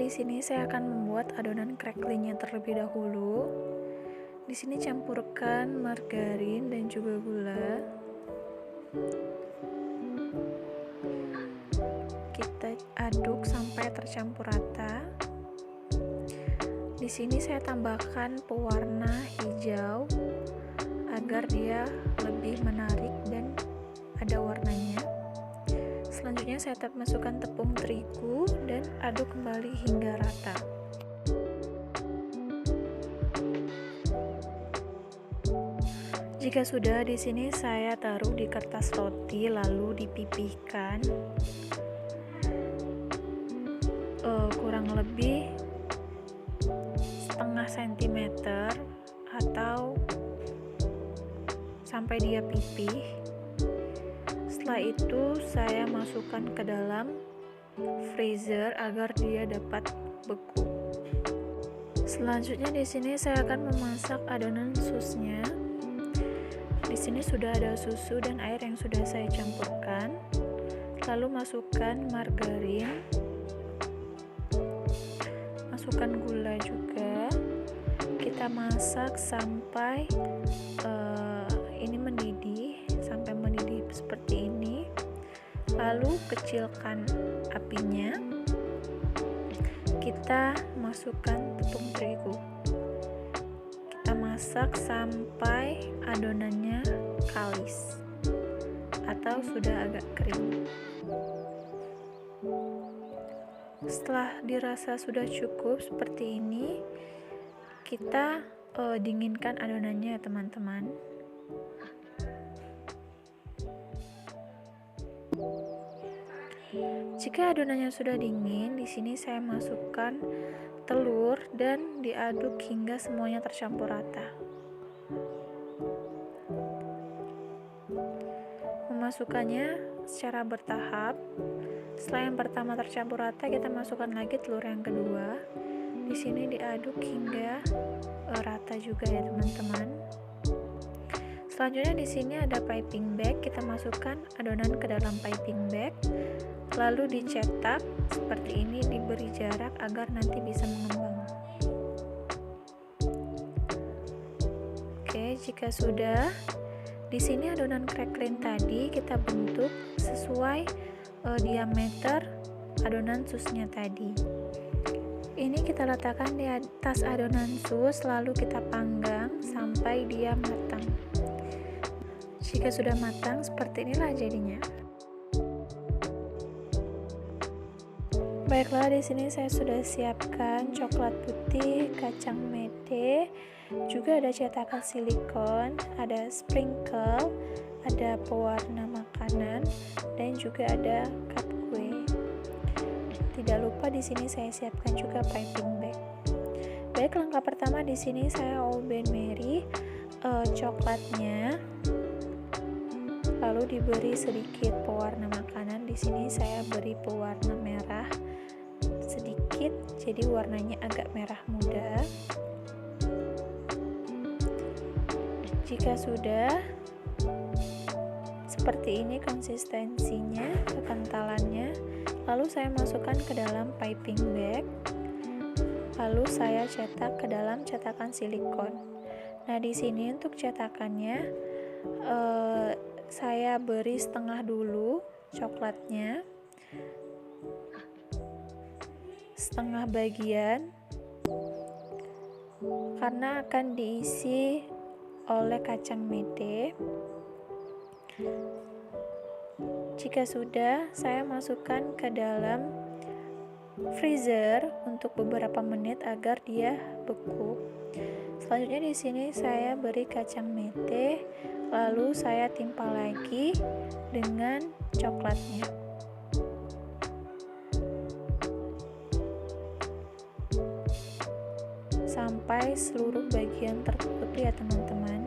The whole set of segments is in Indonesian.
di sini saya akan membuat adonan cracklingnya terlebih dahulu. Di sini campurkan margarin dan juga gula. Kita aduk sampai tercampur rata. Di sini saya tambahkan pewarna hijau agar dia lebih menarik dan ada warnanya. Selanjutnya saya masukkan tepung terigu dan aduk kembali hingga rata. Jika sudah, di sini saya taruh di kertas roti lalu dipipihkan kurang lebih setengah sentimeter atau sampai dia pipih. Setelah itu saya masukkan ke dalam freezer agar dia dapat beku. Selanjutnya di sini saya akan memasak adonan susnya. Di sini sudah ada susu dan air yang sudah saya campurkan. Lalu masukkan margarin. Masukkan gula juga. Kita masak sampai ini mendidih, sampai mendidih seperti ini. Lalu kecilkan apinya. Kita masukkan tepung terigu. Kita masak sampai adonannya kalis atau sudah agak kering. Setelah dirasa sudah cukup seperti ini, kita dinginkan adonannya ya teman-teman. Jika adonannya sudah dingin, di sini saya masukkan telur dan diaduk hingga semuanya tercampur rata. Memasukkannya secara bertahap. Setelah yang pertama tercampur rata, kita masukkan lagi telur yang kedua. Di sini diaduk hingga rata juga ya teman-teman. Selanjutnya di sini ada piping bag. Kita masukkan adonan ke dalam piping bag. Lalu dicetak seperti ini, diberi jarak agar nanti bisa mengembang. Oke, jika sudah, di sini adonan crackling tadi kita bentuk sesuai diameter adonan susnya tadi. Ini kita letakkan di atas adonan sus, lalu kita panggang sampai dia matang. Jika sudah matang, seperti inilah jadinya. Baiklah, di sini saya sudah siapkan coklat putih, kacang mete, juga ada cetakan silikon, ada sprinkle, ada pewarna makanan, dan juga ada cup kue. Tidak lupa di sini saya siapkan juga piping bag. Baik, langkah pertama di sini saya Ben Mary coklatnya, lalu diberi sedikit pewarna makanan. Di sini saya beri pewarna merah sedikit, jadi warnanya agak merah muda. Jika sudah seperti ini konsistensinya, kekentalannya, lalu saya masukkan ke dalam piping bag, lalu saya cetak ke dalam cetakan silikon. Nah, di sini untuk cetakannya saya beri setengah dulu coklatnya, setengah bagian, karena akan diisi oleh kacang mete. Jika sudah, saya masukkan ke dalam freezer untuk beberapa menit agar dia beku. Selanjutnya di sini saya beri kacang mete, lalu saya timpa lagi dengan coklatnya. Sampai seluruh bagian tertutup ya teman-teman.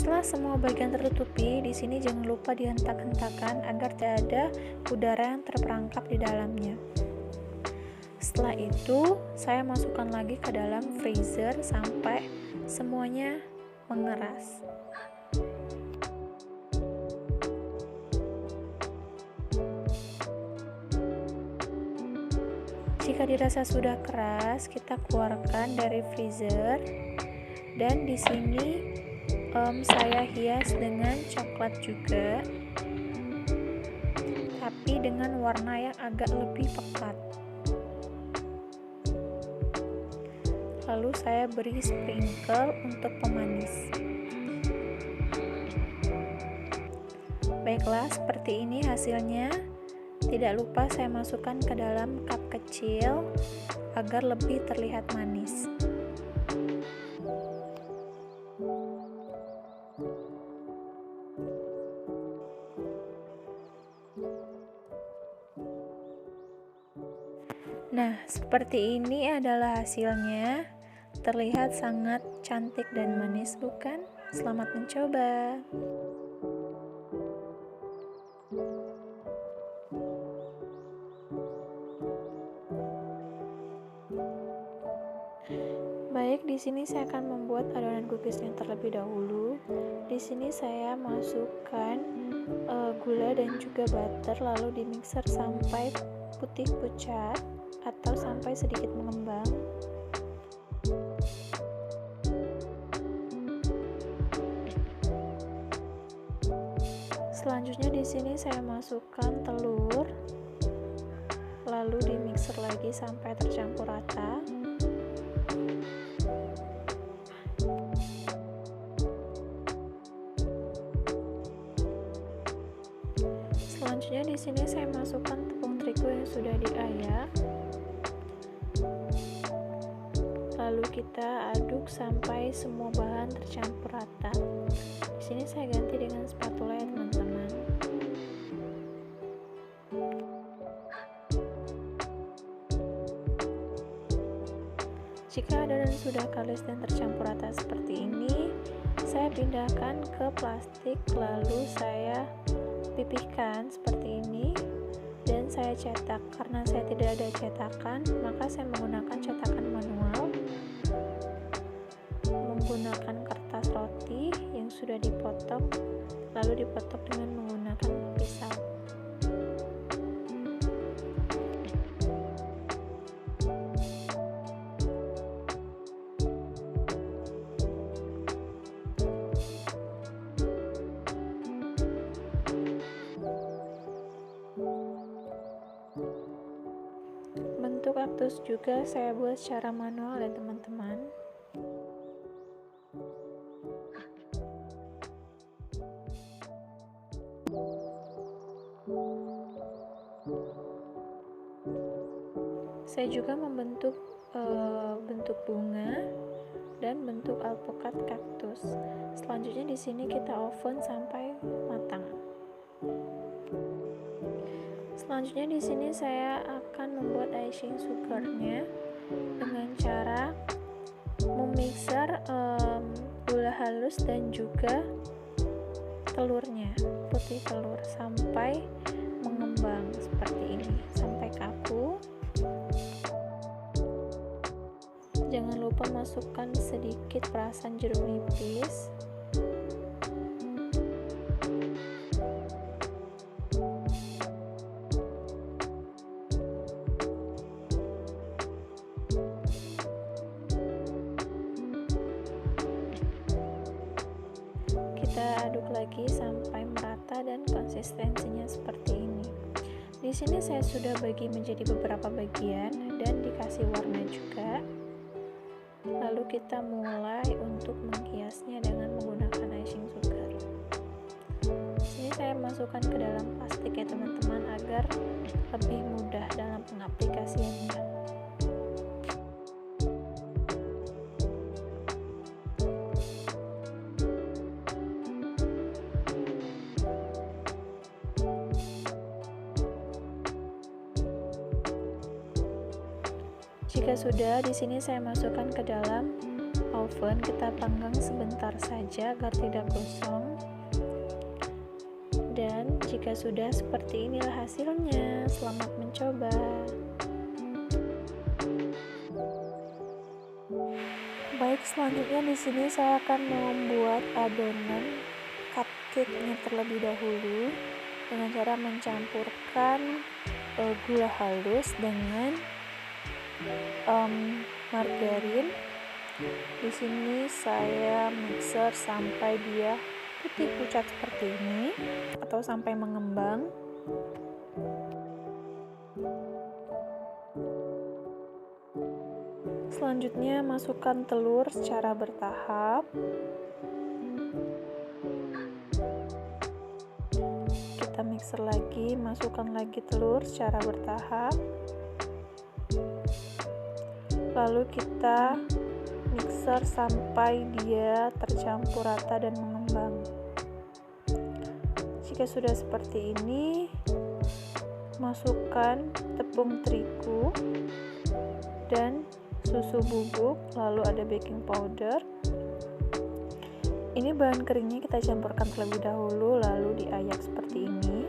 Setelah semua bagian tertutupi, di sini jangan lupa dihentak-hentakan agar tidak ada udara yang terperangkap di dalamnya. Setelah itu, saya masukkan lagi ke dalam freezer sampai semuanya mengeras. Jika dirasa sudah keras, kita keluarkan dari freezer. Dan di sini saya hias dengan coklat juga, tapi dengan warna yang agak lebih pekat. Lalu saya beri sprinkle untuk pemanis. Baiklah, seperti ini hasilnya. Tidak lupa saya masukkan ke dalam cup kecil agar lebih terlihat manis. Nah, seperti ini adalah hasilnya. Terlihat sangat cantik dan manis, bukan? Selamat mencoba. Baik, di sini saya akan membuat adonan cookiesnya terlebih dahulu. Di sini saya masukkan gula dan juga butter, lalu dimixer sampai putih pucat atau sampai sedikit mengembang. Selanjutnya di sini saya masukkan telur, lalu dimixer lagi sampai tercampur rata. Selanjutnya di sini saya masukkan tepung terigu yang sudah diayak. Lalu kita aduk sampai semua bahan tercampur rata. Di sini saya ganti dengan spatula ya teman-teman. Jika adonan sudah kalis dan tercampur rata seperti ini, saya pindahkan ke plastik, lalu saya pipihkan seperti ini dan saya cetak. Karena saya tidak ada cetakan, maka saya menggunakan cetakan manual menggunakan kertas roti yang sudah dipotong, lalu dipotong dengan menggunakan pisau. Bentuk kaktus juga saya buat secara manual ya teman-teman. Saya juga membentuk bentuk bunga dan bentuk alpukat kaktus. Selanjutnya di sini kita oven sampai matang. Selanjutnya di sini saya akan membuat icing sugarnya dengan cara memixer gula halus dan juga telurnya, putih telur sampai mengembang seperti ini, sampai kaku. Jangan lupa masukkan sedikit perasan jeruk nipis. Kita aduk lagi sampai merata dan konsistensinya seperti ini. Di sini saya sudah bagi menjadi beberapa bagian dan dikasih warna juga. Lalu kita mulai untuk menghiasnya dengan menggunakan icing sugar. Ini saya masukkan ke dalam plastik ya teman-teman agar lebih mudah dalam pengaplikasiannya. Jika sudah, di sini saya masukkan ke dalam oven kita panggang sebentar saja agar tidak gosong. Dan jika sudah seperti inilah hasilnya. Selamat mencoba. Baik, selanjutnya di sini saya akan membuat adonan cupcake-nya terlebih dahulu dengan cara mencampurkan gula halus dengan margarin. Di sini saya mixer sampai dia putih pucat seperti ini atau sampai mengembang. Selanjutnya masukkan telur secara bertahap. Kita mixer lagi, masukkan lagi telur secara bertahap. Lalu kita mixer sampai dia tercampur rata dan mengembang. Jika sudah seperti ini, masukkan tepung terigu dan susu bubuk, lalu ada baking powder. Ini bahan keringnya kita campurkan terlebih dahulu, lalu diayak seperti ini.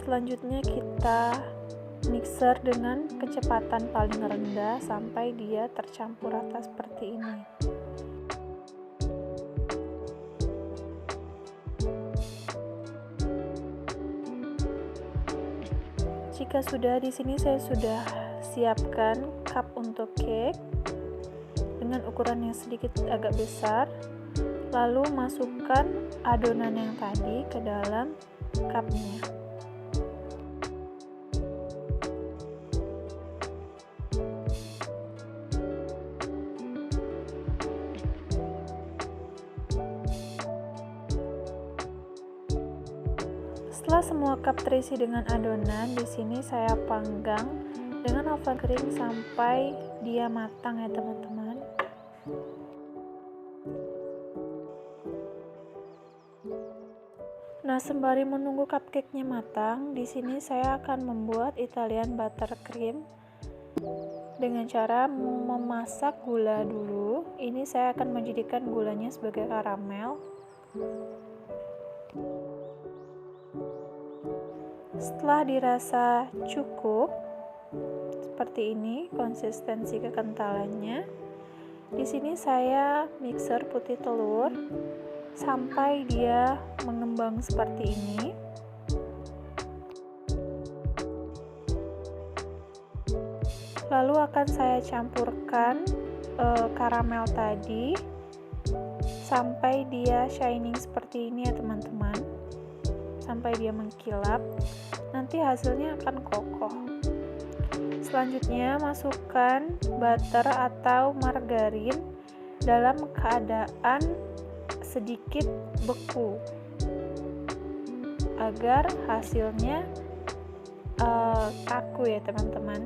Selanjutnya kita mixer dengan kecepatan paling rendah sampai dia tercampur rata seperti ini. Jika sudah, di sini saya sudah siapkan cup untuk cake dengan ukuran yang sedikit agak besar. Lalu masukkan adonan yang tadi ke dalam cupnya. Setelah semua cup terisi dengan adonan, di sini saya panggang dengan oven kering sampai dia matang ya teman-teman. Nah, sembari menunggu cupcake-nya matang, di sini saya akan membuat Italian buttercream dengan cara memasak gula dulu. Ini saya akan menjadikan gulanya sebagai karamel. Setelah dirasa cukup seperti ini konsistensi kekentalannya, di sini saya mixer putih telur sampai dia mengembang seperti ini. Lalu akan saya campurkan karamel tadi sampai dia shining seperti ini ya teman-teman, sampai dia mengkilap. Nanti hasilnya akan kokoh. Selanjutnya masukkan butter atau margarin dalam keadaan sedikit beku agar hasilnya kaku ya teman-teman.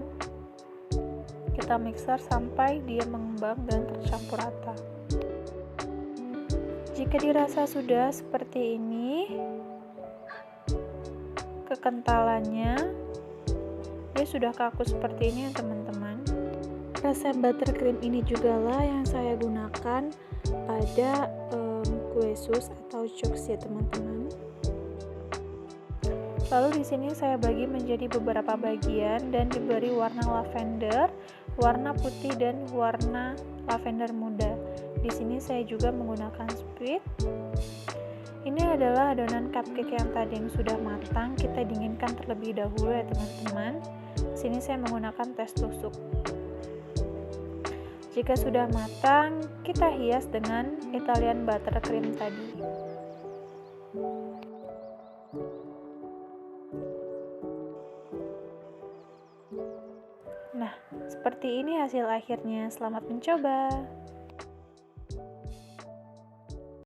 Kita mixer sampai dia mengembang dan tercampur rata. Jika dirasa sudah seperti ini kekentalannya, dia sudah kaku seperti ini ya teman-teman. Resep buttercream ini juga lah yang saya gunakan pada kue sus atau cookies ya teman-teman. Lalu di sini saya bagi menjadi beberapa bagian dan diberi warna lavender, warna putih dan warna lavender muda. Di sini saya juga menggunakan squid. Ini adalah adonan cupcake yang tadi yang sudah matang, kita dinginkan terlebih dahulu ya teman-teman. Di sini saya menggunakan tes tusuk. Jika sudah matang, kita hias dengan Italian buttercream tadi. Nah, seperti ini hasil akhirnya. Selamat mencoba.